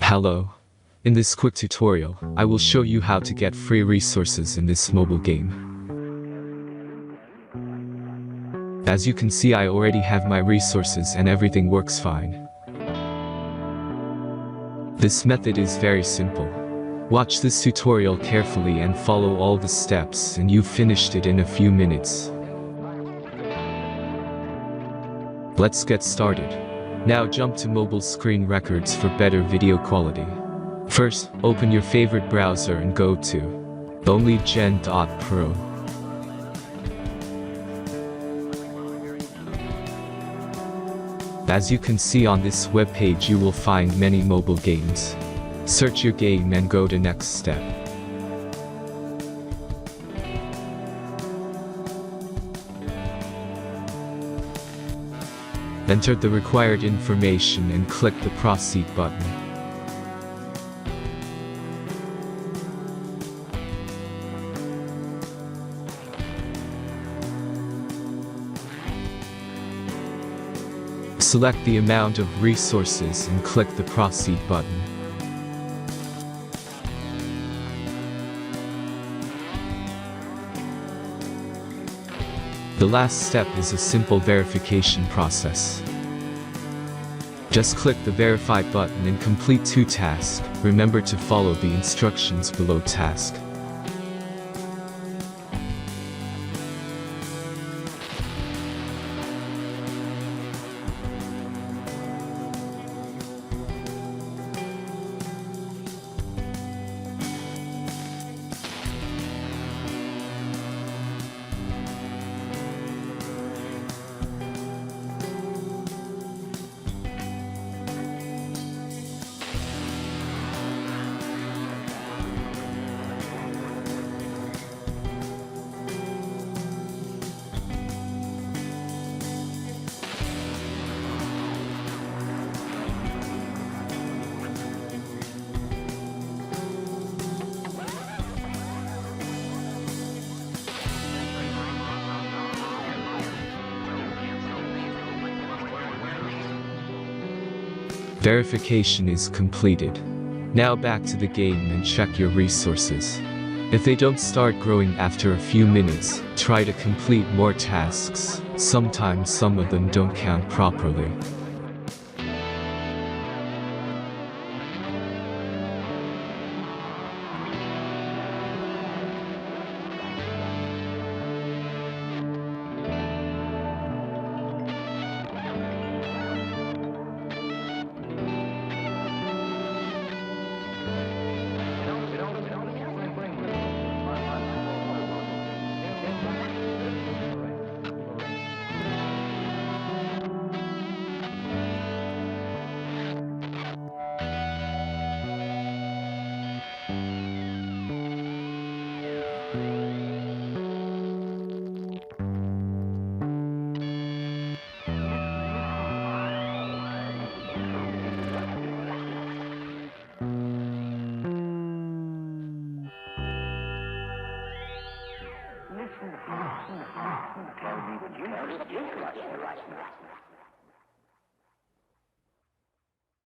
Hello. In this quick tutorial, I will show you how to get free resources in this mobile game. As you can see, I already have my resources and everything works fine. This method is very simple. Watch this tutorial carefully and follow all the steps and you've finished it in a few minutes. Let's get started. Now jump to mobile screen records for better video quality. First, open your favorite browser and go to onlygen.pro. As you can see on this web page, you will find many mobile games. Search your game and go to next step. Enter the required information and click the proceed button. Select the amount of resources and click the proceed button. The last step is a simple verification process. Just click the verify button and complete 2 tasks. Remember to follow the instructions below task. Verification is completed. Now back to the game and check your resources. If they don't start growing after a few minutes, try to complete more tasks. Sometimes some of them don't count properly. Tell me what you like.